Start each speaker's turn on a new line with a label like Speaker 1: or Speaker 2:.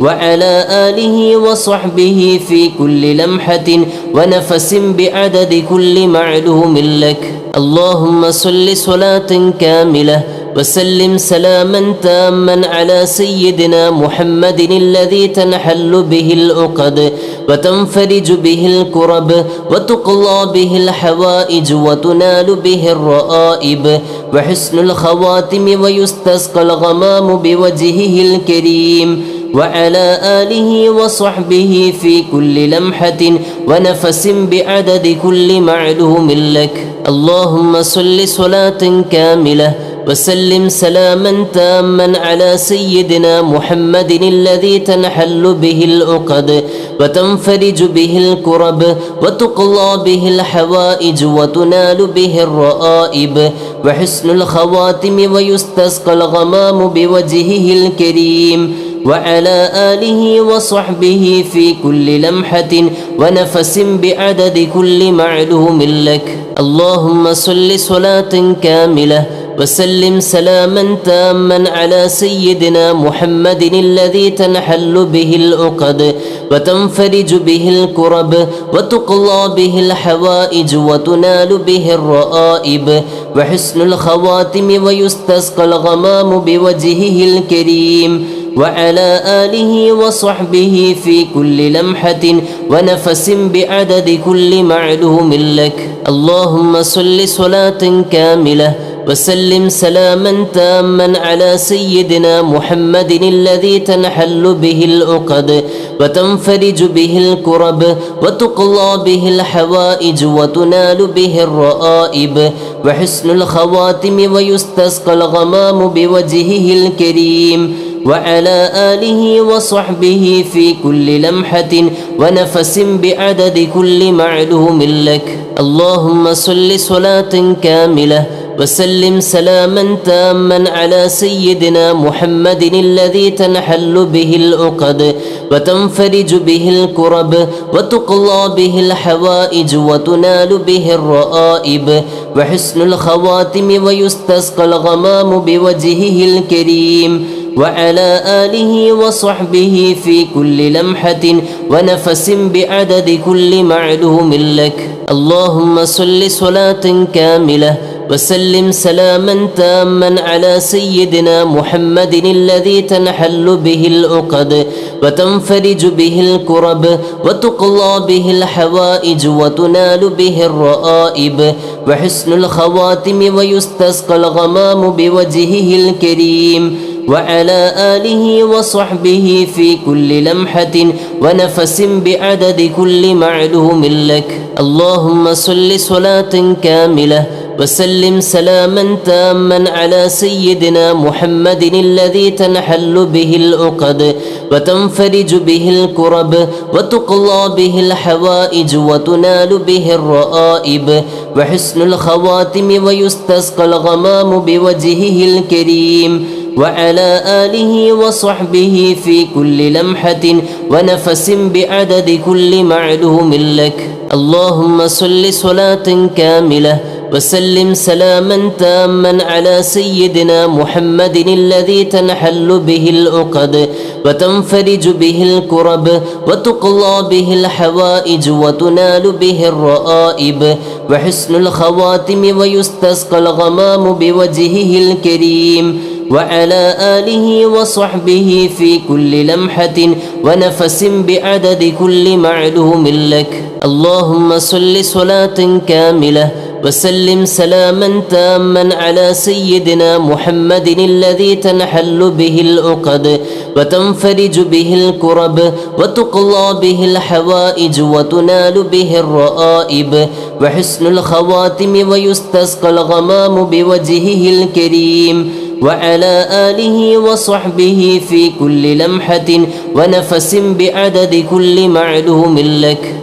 Speaker 1: وعلى آله وصحبه في كل لمحة ونفس بعدد كل معلوم لك. اللهم صل صلاة كاملة وسلم سلاما تاما على سيدنا محمد الذي تنحل به العقد وتنفرج به الكرب وتقضى به الحوائج وتنال به الرائب وحسن الخواتم ويستسقى الغمام بوجهه الكريم وعلى آله وصحبه في كل لمحة ونفس بعدد كل معلوم لك. اللهم صل صلاة كاملة وسلم سلاما تاما على سيدنا محمد الذي تنحل به العقد وتنفرج به الكرب وتقضى به الحوائج وتنال به الرائب وحسن الخواتم ويستسقى الغمام بوجهه الكريم وعلى آله وصحبه في كل لمحة ونفس بعدد كل معلوم لك. اللهم صل صلاة كاملة وسلم سلاما تاما على سيدنا محمد الذي تنحل به العقد وتنفرج به الكرب وتقضى به الحوائج وتنال به الرائب وحسن الخواتم ويستسقى الغمام بوجهه الكريم وعلى آله وصحبه في كل لمحة ونفس بعدد كل معلوم لك. اللهم صل صلاة كاملة وسلم سلاما تاما على سيدنا محمد الذي تنحل به العقد وتنفرج به الكرب وتقضى به الحوائج وتنال به الرائب وحسن الخواتم ويستسقى الغمام بوجهه الكريم وعلى آله وصحبه في كل لمحة ونفس بعدد كل معلوم لك. اللهم صل صلاة كاملة وسلم سلاما تاما على سيدنا محمد الذي تنحل به العقد وتنفرج به الكرب وتقضى به الحوائج وتنال به الرائب وحسن الخواتم ويستسقى الغمام بوجهه الكريم وعلى آله وصحبه في كل لمحة ونفس بعدد كل معلوم لك. اللهم صل صلاة كاملة وسلم سلاما تاما على سيدنا محمد الذي تنحل به العقد وتنفرج به الكرب وتقضى به الحوائج وتنال به الرائب وحسن الخواتم ويستسقى الغمام بوجهه الكريم وعلى آله وصحبه في كل لمحة ونفس بعدد كل معلوم لك. اللهم صل صلاة كاملة وسلم سلاما تاما على سيدنا محمد الذي تنحل به العقد وتنفرج به الكرب وتقضى به الحوائج وتنال به الرائب وحسن الخواتم ويستسقى الغمام بوجهه الكريم وعلى آله وصحبه في كل لمحة ونفس بعدد كل معلوم لك. اللهم صل صلاة كاملة وسلم سلاما تاما على سيدنا محمد الذي تنحل به العقد وتنفرج به الكرب وتقضى به الحوائج وتنال به الرائب وحسن الخواتم ويستسقى الغمام بوجهه الكريم وعلى آله وصحبه في كل لمحة ونفس بعدد كل معلوم لك. اللهم صل صلاة كاملة وسلم سلاما تاما على سيدنا محمد الذي تنحل به العقد وتنفرج به الكرب وتقضى به الحوائج وتنال به الرائب وحسن الخواتم ويستسقى الغمام بوجهه الكريم وعلى آله وصحبه في كل لمحة ونفس بعدد كل معلوم لك.